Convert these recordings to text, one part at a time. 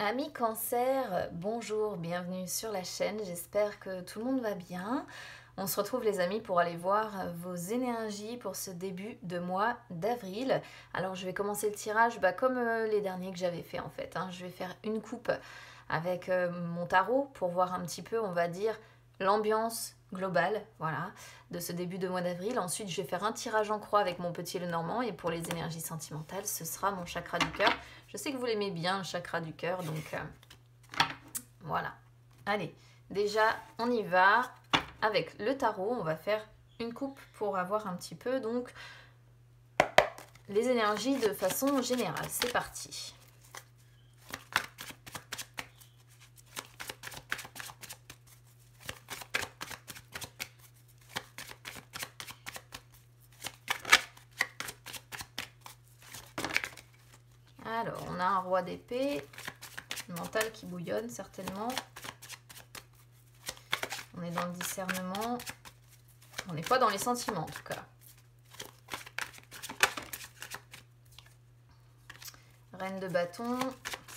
Amis Cancer, bonjour, bienvenue sur la chaîne, j'espère que tout le monde va bien. On se retrouve les amis pour aller voir vos énergies pour ce début de mois d'avril. Alors je vais commencer le tirage comme les derniers que j'avais fait en fait. Je vais faire une coupe avec mon tarot pour voir un petit peu, on va dire, l'ambiance globale, voilà, de ce début de mois d'avril. Ensuite, je vais faire un tirage en croix avec mon petit Lenormand et pour les énergies sentimentales, ce sera mon chakra du cœur. Je sais que vous l'aimez bien, le chakra du cœur, donc voilà. Allez, déjà, on y va. Avec le tarot, on va faire une coupe pour avoir un petit peu, donc, les énergies de façon générale. C'est parti. Alors, on a un roi d'épée, mental qui bouillonne certainement. On est dans le discernement. On n'est pas dans les sentiments en tout cas. Reine de bâton,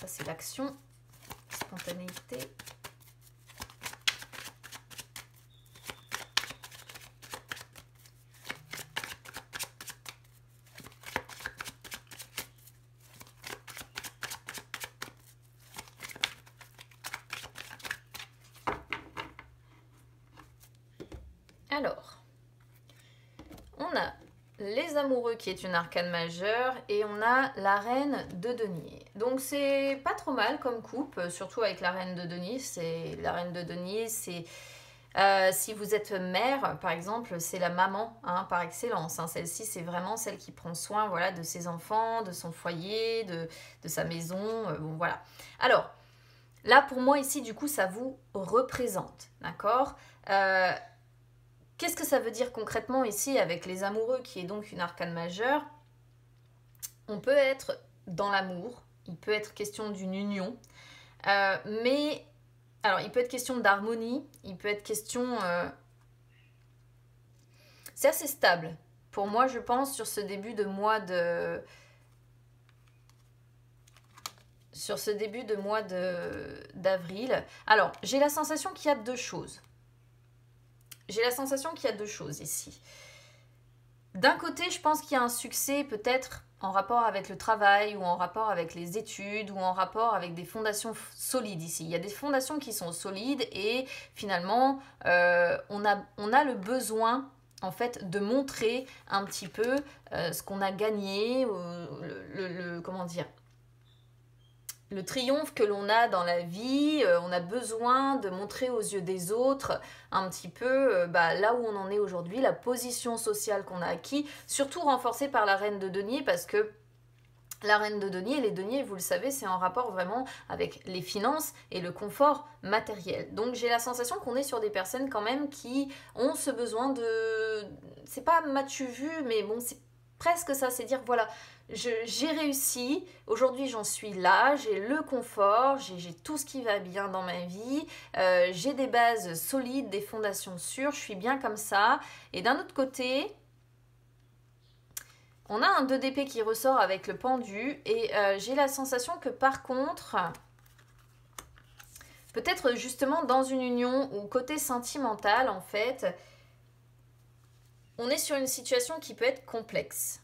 ça c'est l'action, spontanéité. Alors, on a les amoureux qui est une arcane majeure et on a la reine de denier. Donc c'est pas trop mal comme coupe, surtout avec la reine de denier. La reine de denier, c'est si vous êtes mère, par exemple, c'est la maman par excellence. Celle-ci, c'est vraiment celle qui prend soin, voilà, de ses enfants, de son foyer, de sa maison. Bon, voilà. Alors, là, pour moi, ici, du coup, ça vous représente, d'accord. Qu'est-ce que ça veut dire concrètement ici avec les amoureux qui est donc une arcane majeure? On peut être dans l'amour, il peut être question d'une union, mais alors il peut être question d'harmonie, il peut être question... c'est assez stable pour moi je pense sur ce début de mois de... Sur ce début de mois d'avril. Alors j'ai la sensation qu'il y a deux choses. J'ai la sensation qu'il y a deux choses ici. D'un côté, je pense qu'il y a un succès peut-être en rapport avec le travail ou en rapport avec les études ou en rapport avec des fondations solides ici. Il y a des fondations qui sont solides et finalement, on a le besoin en fait de montrer un petit peu ce qu'on a gagné, comment dire, le triomphe que l'on a dans la vie. On a besoin de montrer aux yeux des autres un petit peu là où on en est aujourd'hui, la position sociale qu'on a acquis, surtout renforcée par la reine de denier parce que la reine de denier, les deniers, vous le savez, c'est en rapport vraiment avec les finances et le confort matériel. Donc j'ai la sensation qu'on est sur des personnes quand même qui ont ce besoin de... C'est pas m'as-tu vu, mais bon, c'est presque ça, c'est dire voilà, j'ai réussi, aujourd'hui j'en suis là, j'ai le confort, j'ai tout ce qui va bien dans ma vie, j'ai des bases solides, des fondations sûres, je suis bien comme ça. Et d'un autre côté... On a un 2 d'épée qui ressort avec le pendu et j'ai la sensation que par contre, peut-être justement dans une union ou côté sentimental en fait, on est sur une situation qui peut être complexe.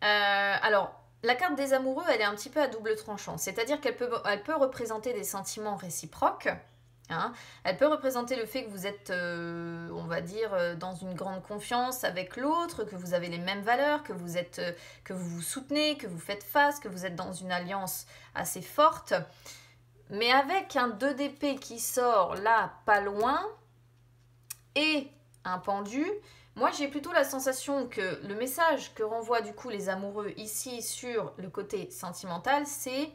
Alors, la carte des amoureux, elle est un petit peu à double tranchant, c'est-à-dire qu'elle peut représenter des sentiments réciproques. Elle peut représenter le fait que vous êtes, on va dire, dans une grande confiance avec l'autre, que vous avez les mêmes valeurs, que vous vous soutenez, que vous faites face, que vous êtes dans une alliance assez forte. Mais avec un 2 d'épée qui sort là, pas loin, et un pendu, moi j'ai plutôt la sensation que le message que renvoient du coup les amoureux ici sur le côté sentimental, c'est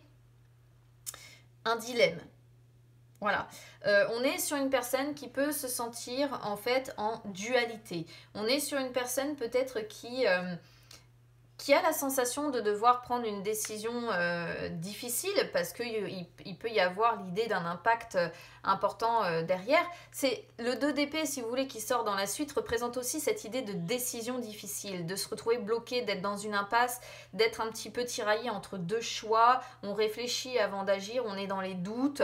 un dilemme. Voilà, on est sur une personne qui peut se sentir en fait en dualité. On est sur une personne peut-être qui qui a la sensation de devoir prendre une décision difficile parce qu'il peut y avoir l'idée d'un impact important derrière. C'est le 2 d'épée, si vous voulez, qui sort dans la suite, représente aussi cette idée de décision difficile, de se retrouver bloqué, d'être dans une impasse, d'être un petit peu tiraillé entre deux choix. On réfléchit avant d'agir, on est dans les doutes.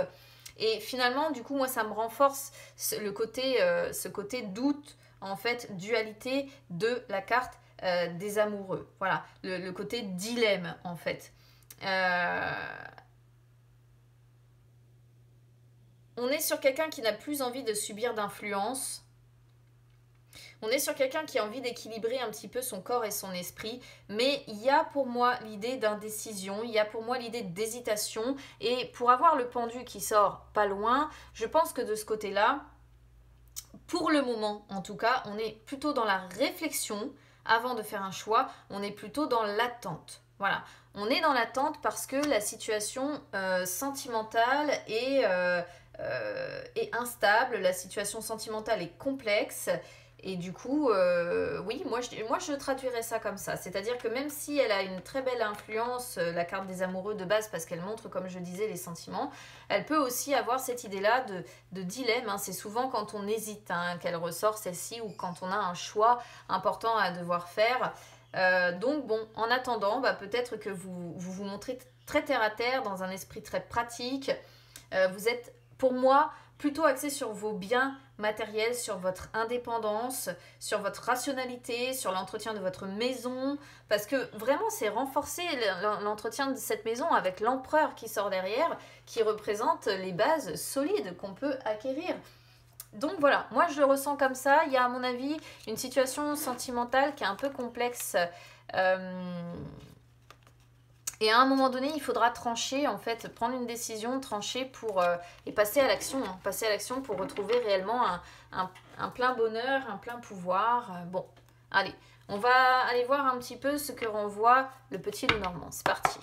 Et finalement, du coup, moi, ça me renforce ce côté doute, en fait, dualité de la carte des amoureux. Voilà, le côté dilemme, en fait. On est sur quelqu'un qui n'a plus envie de subir d'influence. On est sur quelqu'un qui a envie d'équilibrer un petit peu son corps et son esprit, mais il y a pour moi l'idée d'indécision, il y a pour moi l'idée d'hésitation, et pour avoir le pendu qui sort pas loin, je pense que de ce côté-là, pour le moment en tout cas, on est plutôt dans la réflexion avant de faire un choix, on est plutôt dans l'attente. Voilà, on est dans l'attente parce que la situation sentimentale est instable, la situation sentimentale est complexe. Et du coup, oui, moi je traduirais ça comme ça. C'est-à-dire que même si elle a une très belle influence, la carte des amoureux de base, parce qu'elle montre, comme je disais, les sentiments, elle peut aussi avoir cette idée-là de dilemme. Hein. C'est souvent quand on hésite qu'elle ressort celle-ci, ou quand on a un choix important à devoir faire. Donc bon, en attendant, peut-être que vous montrez très terre à terre, dans un esprit très pratique. Vous êtes, pour moi, plutôt axé sur vos biens matériels, sur votre indépendance, sur votre rationalité, sur l'entretien de votre maison, parce que vraiment c'est renforcer l'entretien de cette maison avec l'empereur qui sort derrière, qui représente les bases solides qu'on peut acquérir. Donc voilà, moi je le ressens comme ça. Il y a à mon avis une situation sentimentale qui est un peu complexe. Et à un moment donné, il faudra trancher, en fait, prendre une décision, trancher et passer à l'action. Hein, passer à l'action pour retrouver réellement un plein bonheur, un plein pouvoir. Bon, allez, on va aller voir un petit peu ce que renvoie le petit Lenormand. C'est parti.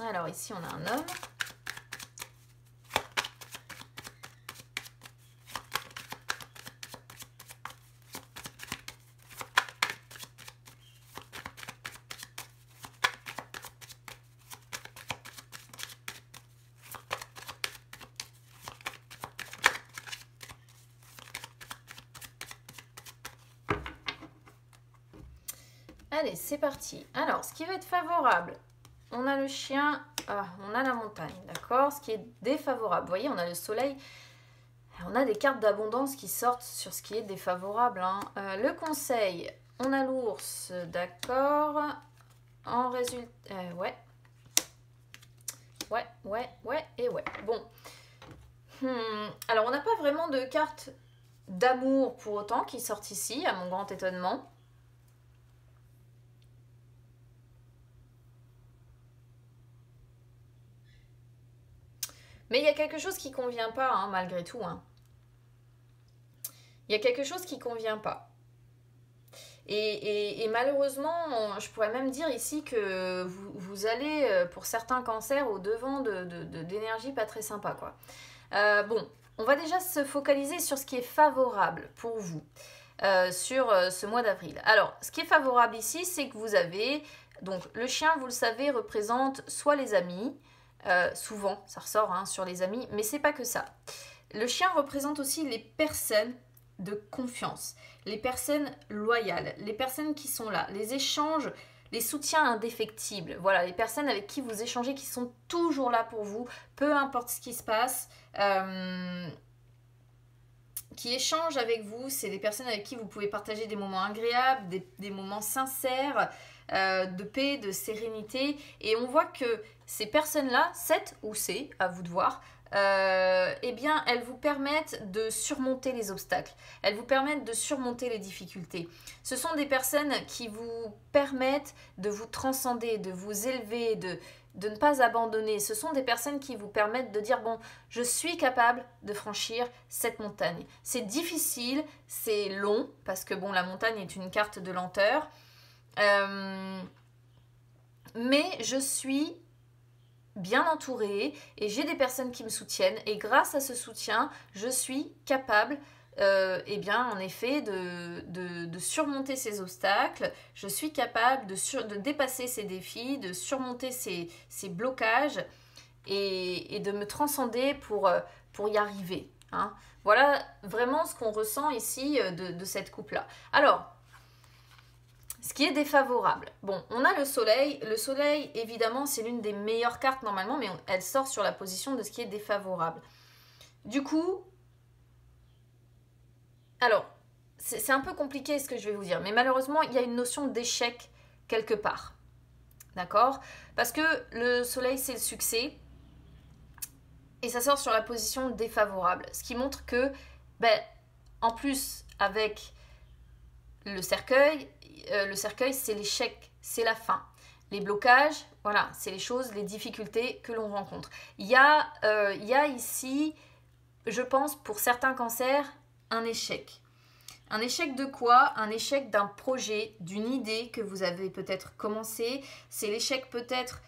Alors ici on a un homme. Allez, c'est parti. Alors, ce qui va être favorable, on a le chien, on a la montagne, d'accord? Ce qui est défavorable, vous voyez, on a le soleil, on a des cartes d'abondance qui sortent sur ce qui est défavorable. Hein. Le conseil, on a l'ours, d'accord? En résultat, ouais, et ouais. Bon, alors on n'a pas vraiment de cartes d'amour pour autant qui sortent ici, à mon grand étonnement. Mais il y a quelque chose qui ne convient pas, hein, malgré tout. Hein. Il y a quelque chose qui ne convient pas. Et malheureusement, je pourrais même dire ici que vous allez, pour certains cancers, au devant d'énergie pas très sympa, quoi. Bon, on va déjà se focaliser sur ce qui est favorable pour vous, sur ce mois d'avril. Alors, ce qui est favorable ici, c'est que vous avez... Donc, le chien, vous le savez, représente soit les amis... souvent, ça ressort hein, sur les amis, mais c'est pas que ça. Le chien représente aussi les personnes de confiance, les personnes loyales, les personnes qui sont là, les échanges, les soutiens indéfectibles. Voilà, les personnes avec qui vous échangez, qui sont toujours là pour vous, peu importe ce qui se passe, qui échangent avec vous. C'est des personnes avec qui vous pouvez partager des moments agréables, des moments sincères, de paix, de sérénité. Et on voit que ces personnes-là, 7 ou C, à vous de voir, eh bien, elles vous permettent de surmonter les obstacles. Elles vous permettent de surmonter les difficultés. Ce sont des personnes qui vous permettent de vous transcender, de vous élever, de ne pas abandonner. Ce sont des personnes qui vous permettent de dire, bon, je suis capable de franchir cette montagne. C'est difficile, c'est long, parce que bon, la montagne est une carte de lenteur. Mais je suis bien entourée et j'ai des personnes qui me soutiennent. Et grâce à ce soutien, je suis capable eh bien, en effet, de surmonter ces obstacles. Je suis capable de dépasser ces défis, de surmonter ces blocages et de me transcender pour y arriver. Hein. Voilà vraiment ce qu'on ressent ici de cette coupe-là. Alors, ce qui est défavorable. Bon, on a le soleil. Le soleil, évidemment, c'est l'une des meilleures cartes normalement, mais elle sort sur la position de ce qui est défavorable. Du coup, alors, c'est un peu compliqué ce que je vais vous dire, mais malheureusement, il y a une notion d'échec quelque part. D'accord? Parce que le soleil, c'est le succès, et ça sort sur la position défavorable. Ce qui montre que, ben, en plus, avec le cercueil, c'est l'échec, c'est la fin. Les blocages, voilà, c'est les choses, les difficultés que l'on rencontre. Il y a ici, je pense, pour certains cancers, un échec. Un échec de quoi? Un échec d'un projet, d'une idée que vous avez peut-être commencé. C'est l'échec peut-être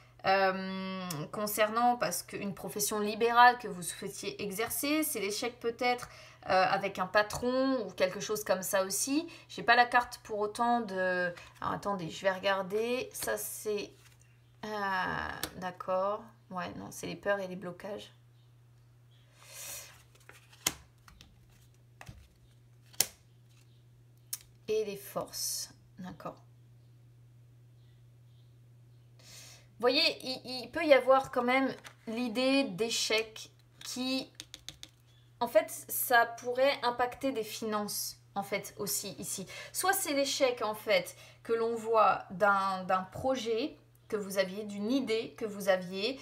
concernant parce qu'une profession libérale que vous souhaitiez exercer. C'est l'échec peut-être avec un patron ou quelque chose comme ça aussi. Je n'ai pas la carte pour autant de... Alors attendez, je vais regarder. Ça c'est... D'accord. Ouais, non, c'est les peurs et les blocages. Et les forces. D'accord. Vous voyez, il peut y avoir quand même l'idée d'échec qui, en fait, ça pourrait impacter des finances, en fait, aussi ici. Soit c'est l'échec, en fait, que l'on voit d'un projet que vous aviez, d'une idée que vous aviez,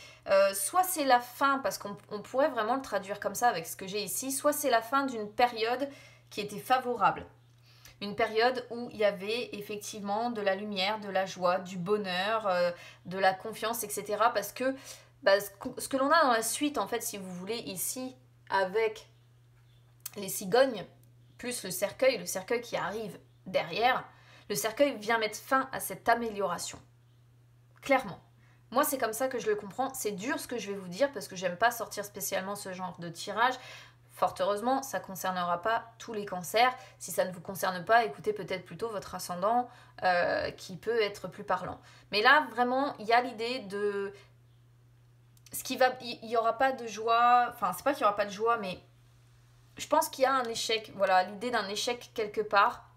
soit c'est la fin, parce qu'on pourrait vraiment le traduire comme ça avec ce que j'ai ici, soit c'est la fin d'une période qui était favorable. Une période où il y avait effectivement de la lumière, de la joie, du bonheur, de la confiance, etc. Parce que bah, ce que l'on a dans la suite, en fait, si vous voulez, ici, avec les cigognes, plus le cercueil qui arrive derrière, le cercueil vient mettre fin à cette amélioration. Clairement. Moi, c'est comme ça que je le comprends. C'est dur ce que je vais vous dire parce que j'aime pas sortir spécialement ce genre de tirage. Fort heureusement, ça ne concernera pas tous les cancers. Si ça ne vous concerne pas, écoutez peut-être plutôt votre ascendant qui peut être plus parlant. Mais là, vraiment, il y a l'idée de... Il n'y aura pas de joie... Enfin, c'est pas qu'il n'y aura pas de joie, mais je pense qu'il y a un échec. Voilà, l'idée d'un échec quelque part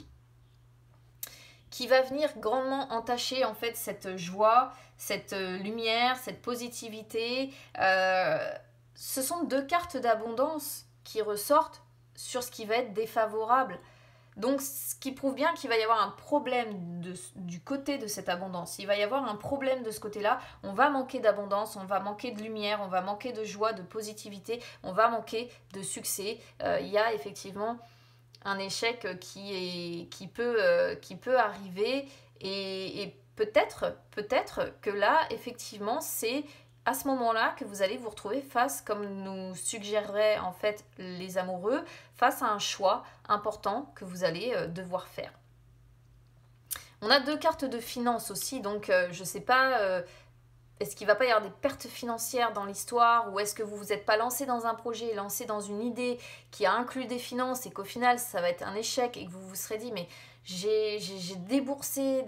qui va venir grandement entacher en fait cette joie, cette lumière, cette positivité. Ce sont deux cartes d'abondance qui ressortent sur ce qui va être défavorable. Donc, ce qui prouve bien qu'il va y avoir un problème du côté de cette abondance. Il va y avoir un problème de ce côté-là. On va manquer d'abondance, on va manquer de lumière, on va manquer de joie, de positivité, on va manquer de succès. Il y a effectivement un échec qui peut arriver et peut-être que là, effectivement, c'est à ce moment-là que vous allez vous retrouver face, comme nous suggéreraient en fait les amoureux, face à un choix important que vous allez devoir faire. On a deux cartes de finances aussi, donc je ne sais pas, est-ce qu'il ne va pas y avoir des pertes financières dans l'histoire ou est-ce que vous ne vous êtes pas lancé dans un projet, lancé dans une idée qui a inclus des finances et qu'au final ça va être un échec et que vous vous serez dit mais j'ai déboursé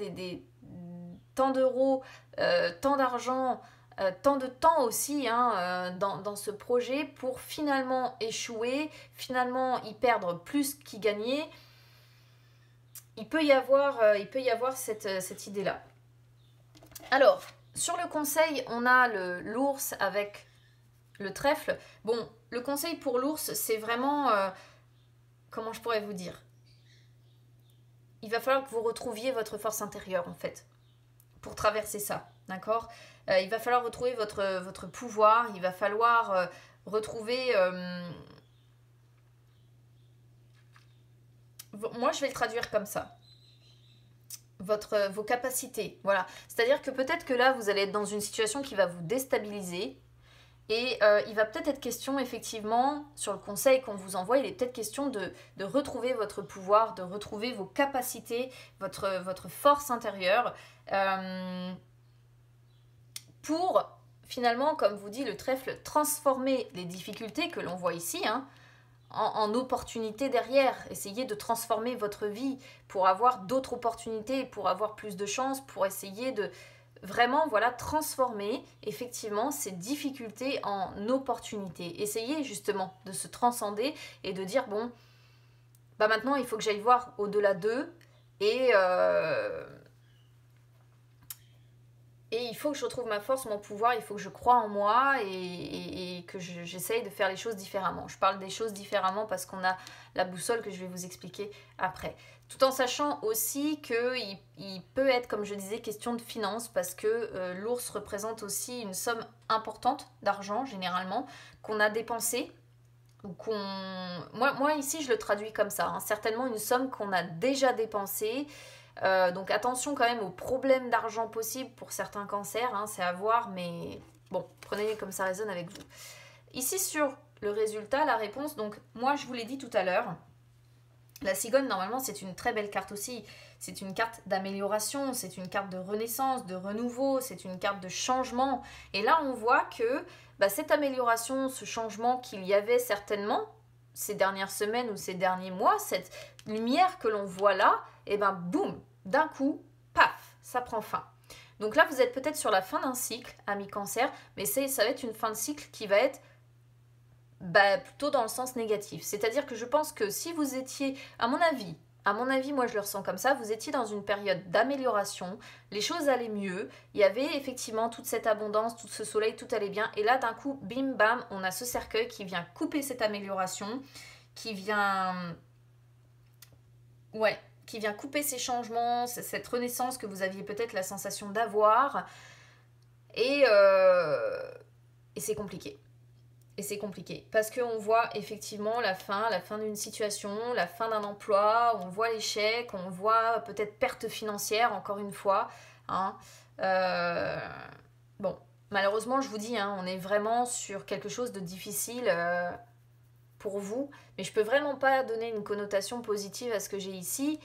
tant d'euros, tant d'argent, tant de temps aussi dans ce projet pour finalement échouer, finalement y perdre plus qu'y gagner. Il peut y avoir cette idée-là. Alors, sur le conseil, on a l'ours avec le trèfle. Bon, le conseil pour l'ours, c'est vraiment... comment je pourrais vous dire? Il va falloir que vous retrouviez votre force intérieure, en fait, pour traverser ça, d'accord? Il va falloir retrouver votre pouvoir, il va falloir retrouver... Moi, je vais le traduire comme ça. vos capacités. Voilà. C'est-à-dire que peut-être que là, vous allez être dans une situation qui va vous déstabiliser. Et il va peut-être être question, effectivement, sur le conseil qu'on vous envoie, il est peut-être question de retrouver votre pouvoir, de retrouver vos capacités, votre force intérieure, pour, finalement, comme vous dit le trèfle, transformer les difficultés que l'on voit ici, hein, en opportunités derrière. Essayez de transformer votre vie pour avoir d'autres opportunités, pour avoir plus de chances, pour essayer de vraiment, voilà, transformer effectivement ces difficultés en opportunités. Essayez justement de se transcender et de dire, bon, bah maintenant il faut que j'aille voir au-delà d'eux et il faut que je retrouve ma force, mon pouvoir, il faut que je croie en moi et que j'essaye de faire les choses différemment. Je parle des choses différemment parce qu'on a la boussole que je vais vous expliquer après. Tout en sachant aussi qu'il peut être, comme je disais, question de finances parce que l'ours représente aussi une somme importante d'argent, généralement, qu'on a dépensée. Ou moi, ici, je le traduis comme ça. Hein. Certainement une somme qu'on a déjà dépensée. Donc attention quand même aux problèmes d'argent possibles pour certains cancers, hein, c'est à voir, mais bon, prenez comme ça résonne avec vous. Ici sur le résultat, la réponse, donc moi je vous l'ai dit tout à l'heure, la cigogne normalement c'est une très belle carte aussi, c'est une carte d'amélioration, c'est une carte de renaissance, de renouveau, c'est une carte de changement, et là on voit que cette amélioration, ce changement qu'il y avait certainement ces dernières semaines ou ces derniers mois, cette lumière que l'on voit là, et boum, d'un coup, paf, ça prend fin. Donc là, vous êtes peut-être sur la fin d'un cycle, ami cancer, mais ça va être une fin de cycle qui va être plutôt dans le sens négatif. C'est-à-dire que je pense que si vous étiez, à mon avis, moi je le ressens comme ça, vous étiez dans une période d'amélioration, les choses allaient mieux, il y avait effectivement toute cette abondance, tout ce soleil, tout allait bien, et là d'un coup, bim bam, on a ce cercueil qui vient couper cette amélioration, qui vient couper ces changements, cette renaissance que vous aviez peut-être la sensation d'avoir, et c'est compliqué. Et c'est compliqué, parce qu'on voit effectivement la fin d'une situation, la fin d'un emploi, on voit l'échec, on voit peut-être perte financière, encore une fois. Hein. Bon, malheureusement, je vous dis, hein, on est vraiment sur quelque chose de difficile pour vous, mais je peux vraiment pas donner une connotation positive à ce que j'ai ici,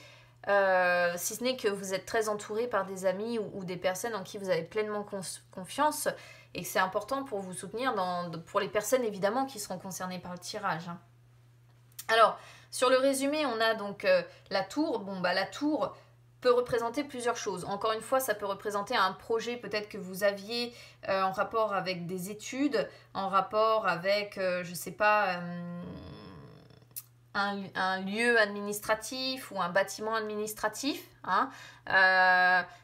si ce n'est que vous êtes très entouré par des amis ou des personnes en qui vous avez pleinement confiance, et que c'est important pour vous soutenir pour les personnes évidemment qui seront concernées par le tirage. Hein. Alors, sur le résumé, on a donc la tour. Bon, la tour peut représenter plusieurs choses. Encore une fois, ça peut représenter un projet peut-être que vous aviez en rapport avec des études, en rapport avec, je sais pas, un lieu administratif ou un bâtiment administratif. Hein.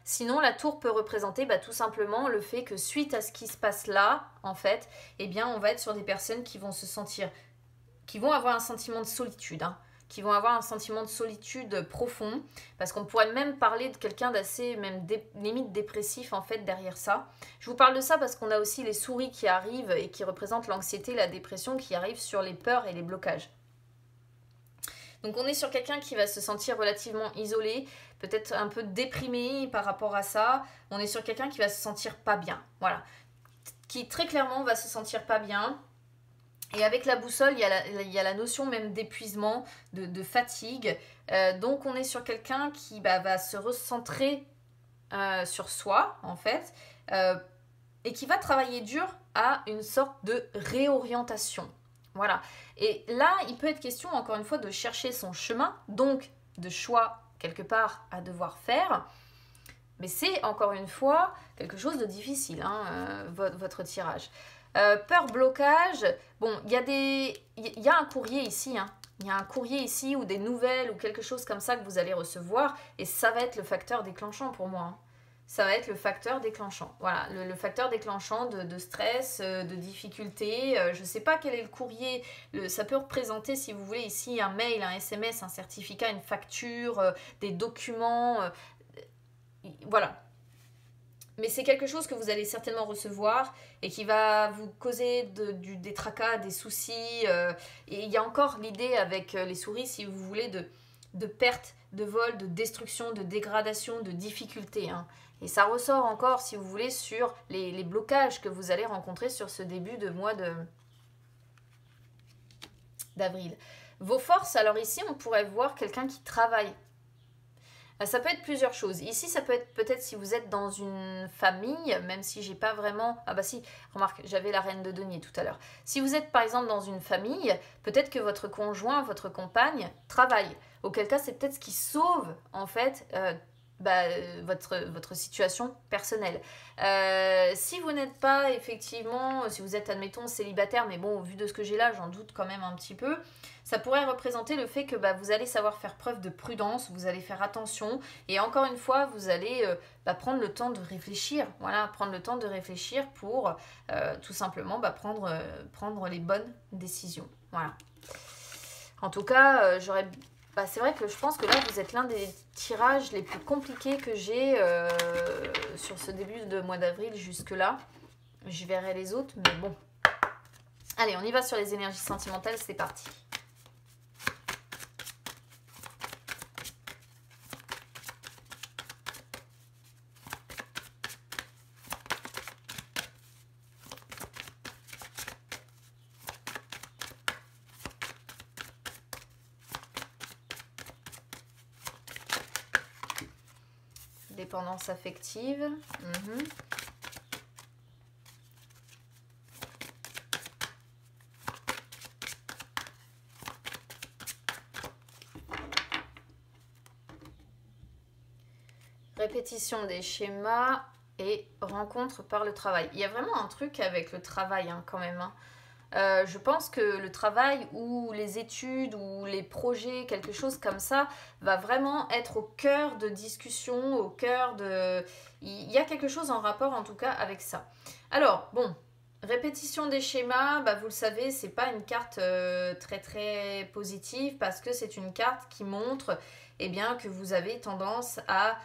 Sinon, la tour peut représenter tout simplement le fait que suite à ce qui se passe là, en fait, on va être sur des personnes qui vont se sentir, qui vont avoir un sentiment de solitude, hein, qui vont avoir un sentiment de solitude profond, parce qu'on pourrait même parler de quelqu'un d'assez, même limite dépressif en fait derrière ça. Je vous parle de ça parce qu'on a aussi les souris qui arrivent et qui représentent l'anxiété, la dépression qui arrivent sur les peurs et les blocages. Donc on est sur quelqu'un qui va se sentir relativement isolé, peut-être un peu déprimé par rapport à ça. On est sur quelqu'un qui va se sentir pas bien, voilà. Qui très clairement va se sentir pas bien. Et avec la boussole, il y a la notion même d'épuisement, de fatigue. Donc on est sur quelqu'un qui va se recentrer sur soi, en fait, et qui va travailler dur à une sorte de réorientation. Voilà. Et là, il peut être question, encore une fois, de chercher son chemin, donc de choix, quelque part, à devoir faire. Mais c'est, encore une fois, quelque chose de difficile, hein, votre tirage. Peur, blocage, bon, il y a un courrier ici, hein. Il y a un courrier ici, ou des nouvelles, ou quelque chose comme ça que vous allez recevoir, et ça va être le facteur déclenchant pour moi, hein. Ça va être le facteur déclenchant. Voilà, le facteur déclenchant de stress, de difficulté. Je ne sais pas quel est le courrier. Ça peut représenter, si vous voulez, ici un mail, un SMS, un certificat, une facture, des documents. Voilà. Mais c'est quelque chose que vous allez certainement recevoir et qui va vous causer des tracas, des soucis. Et il y a encore l'idée avec les souris, si vous voulez, de perte de vol, de destruction, de dégradation, de difficulté. Hein. Et ça ressort encore, si vous voulez, sur les blocages que vous allez rencontrer sur ce début de mois d'avril. Vos forces, alors ici, on pourrait voir quelqu'un qui travaille. Ça peut être plusieurs choses. Ici, ça peut être peut-être si vous êtes dans une famille, même si j'ai pas vraiment... Ah bah si, remarque, j'avais la reine de denier tout à l'heure. Si vous êtes par exemple dans une famille, peut-être que votre conjoint, votre compagne travaille. Auquel cas, c'est peut-être ce qui sauve en fait votre situation personnelle. Si vous n'êtes pas effectivement, si vous êtes admettons célibataire, mais bon, au vu de ce que j'ai là, j'en doute quand même un petit peu, ça pourrait représenter le fait que vous allez savoir faire preuve de prudence, vous allez faire attention, et encore une fois, vous allez prendre le temps de réfléchir, voilà, prendre le temps de réfléchir pour tout simplement prendre les bonnes décisions, voilà. En tout cas, c'est vrai que je pense que là, vous êtes l'un des tirages les plus compliqués que j'ai sur ce début de mois d'avril jusque-là. Je verrai les autres, mais bon. Allez, on y va sur les énergies sentimentales, c'est parti. Dépendance affective. Répétition des schémas et rencontre par le travail. Il y a vraiment un truc avec le travail hein, quand même. Hein. Je pense que le travail ou les études ou les projets, quelque chose comme ça, va vraiment être au cœur de discussions, au cœur de... Il y a quelque chose en rapport en tout cas avec ça. Alors, bon, répétition des schémas, vous le savez, c'est pas une carte très très positive parce que c'est une carte qui montre bien, que vous avez tendance à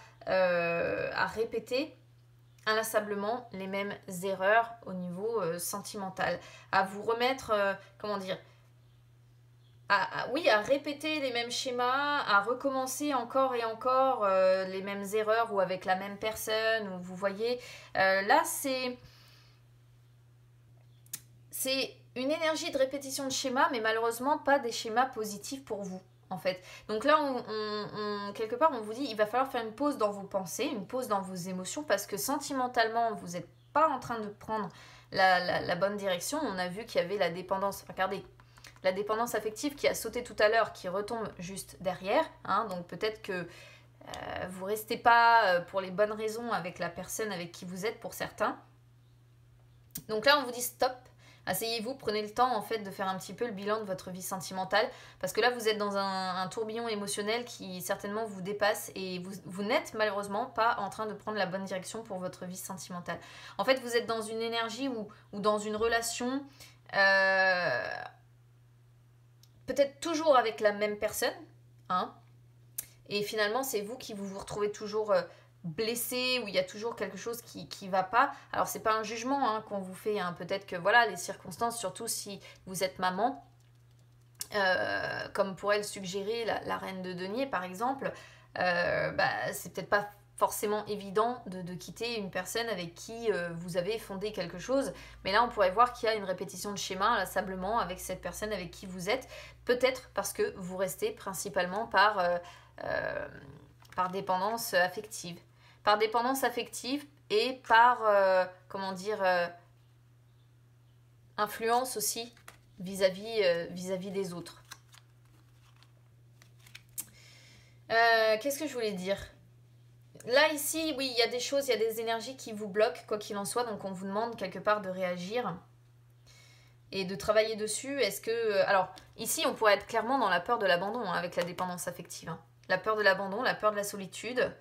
répéter inlassablement les mêmes erreurs au niveau sentimental, à vous remettre, comment dire, à répéter les mêmes schémas, à recommencer encore et encore les mêmes erreurs ou avec la même personne, ou vous voyez, là c'est une énergie de répétition de schémas, mais malheureusement pas des schémas positifs pour vous. En fait. Donc là, quelque part, on vous dit il va falloir faire une pause dans vos pensées, une pause dans vos émotions, parce que sentimentalement, vous n'êtes pas en train de prendre la bonne direction. On a vu qu'il y avait la dépendance, regardez, la dépendance affective qui a sauté tout à l'heure, qui retombe juste derrière. Hein, donc peut-être que vous ne restez pas pour les bonnes raisons avec la personne avec qui vous êtes pour certains. Donc là, on vous dit stop. Asseyez-vous, prenez le temps en fait de faire un petit peu le bilan de votre vie sentimentale parce que là vous êtes dans un tourbillon émotionnel qui certainement vous dépasse et vous n'êtes malheureusement pas en train de prendre la bonne direction pour votre vie sentimentale. En fait vous êtes dans une énergie ou dans une relation peut-être toujours avec la même personne hein, et finalement c'est vous qui vous retrouvez toujours... blessé, où il y a toujours quelque chose qui va pas. Alors c'est pas un jugement hein, qu'on vous fait, hein. Peut-être que voilà, les circonstances, surtout si vous êtes maman, comme pourrait le suggérer la reine de denier par exemple, c'est peut-être pas forcément évident de quitter une personne avec qui vous avez fondé quelque chose, mais là on pourrait voir qu'il y a une répétition de schéma inlassablement avec cette personne avec qui vous êtes, peut-être parce que vous restez principalement par dépendance affective. Par dépendance affective et par, influence aussi vis-à-vis des autres. Qu'est-ce que je voulais dire ? Là, ici, oui, il y a des choses, il y a des énergies qui vous bloquent, quoi qu'il en soit, donc on vous demande quelque part de réagir et de travailler dessus. Est-ce que... Alors, ici, on pourrait être clairement dans la peur de l'abandon hein, avec la dépendance affective. Hein. La peur de l'abandon, la peur de la solitude...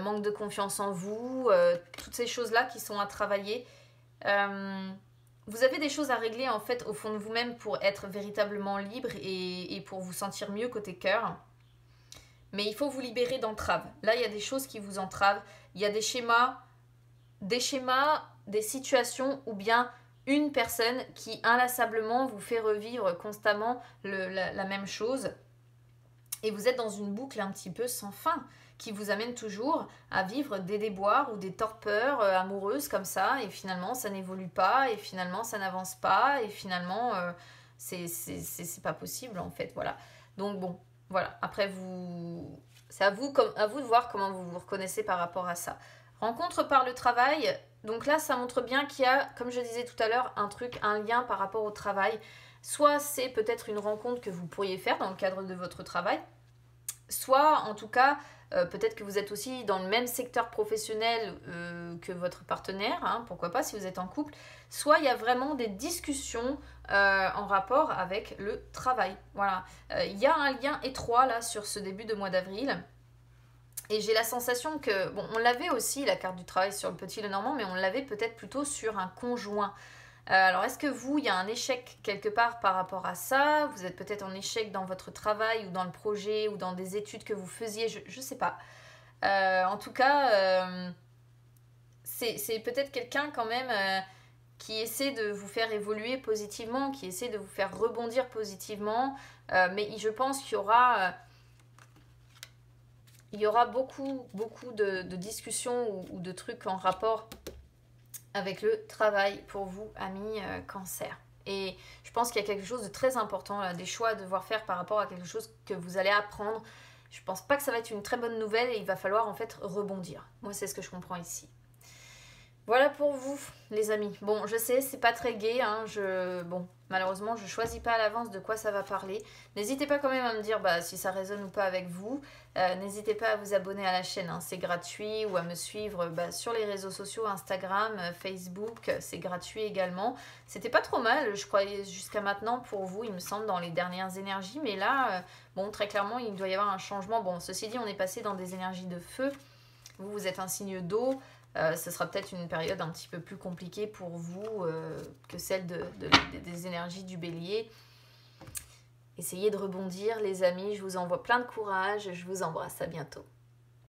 manque de confiance en vous, toutes ces choses-là qui sont à travailler. Vous avez des choses à régler en fait au fond de vous-même pour être véritablement libre et pour vous sentir mieux côté cœur. Mais il faut vous libérer d'entraves. Là, il y a des choses qui vous entravent. Il y a des schémas, des situations ou bien une personne qui inlassablement vous fait revivre constamment la même chose. Et vous êtes dans une boucle un petit peu sans fin qui vous amène toujours à vivre des déboires ou des torpeurs amoureuses comme ça, et finalement ça n'évolue pas, et finalement ça n'avance pas, et finalement c'est pas possible en fait, voilà. Donc bon, voilà, après c'est à vous de voir comment vous vous reconnaissez par rapport à ça. Rencontre par le travail, donc là ça montre bien qu'il y a, comme je disais tout à l'heure, un lien par rapport au travail. Soit c'est peut-être une rencontre que vous pourriez faire dans le cadre de votre travail, soit en tout cas peut-être que vous êtes aussi dans le même secteur professionnel que votre partenaire, hein, pourquoi pas si vous êtes en couple, soit il y a vraiment des discussions en rapport avec le travail. Voilà, il y a un lien étroit là sur ce début de mois d'avril. Et j'ai la sensation que, bon, on l'avait aussi, la carte du travail sur le petit Lenormand, mais on l'avait peut-être plutôt sur un conjoint. Alors, est-ce que vous, il y a un échec quelque part par rapport à ça? Vous êtes peut-être en échec dans votre travail ou dans le projet ou dans des études que vous faisiez, je ne sais pas. En tout cas, c'est peut-être quelqu'un quand même qui essaie de vous faire évoluer positivement, qui essaie de vous faire rebondir positivement. Mais je pense qu'il y aura beaucoup de discussions ou de trucs en rapport avec le travail pour vous, amis cancer. Et je pense qu'il y a quelque chose de très important, là, des choix à devoir faire par rapport à quelque chose que vous allez apprendre. Je pense pas que ça va être une très bonne nouvelle et il va falloir en fait rebondir. Moi, c'est ce que je comprends ici. Voilà pour vous, les amis. Bon, je sais, c'est pas très gai, hein, bon, malheureusement, je choisis pas à l'avance de quoi ça va parler. N'hésitez pas quand même à me dire si ça résonne ou pas avec vous. N'hésitez pas à vous abonner à la chaîne, hein, c'est gratuit, ou à me suivre sur les réseaux sociaux, Instagram, Facebook, c'est gratuit également. C'était pas trop mal, je croyais jusqu'à maintenant pour vous, il me semble, dans les dernières énergies, mais là, bon, très clairement, il doit y avoir un changement. Bon, ceci dit, on est passé dans des énergies de feu. Vous êtes un signe d'eau. Ce sera peut-être une période un petit peu plus compliquée pour vous que celle des énergies du bélier. Essayez de rebondir, les amis. Je vous envoie plein de courage. Je vous embrasse. À bientôt.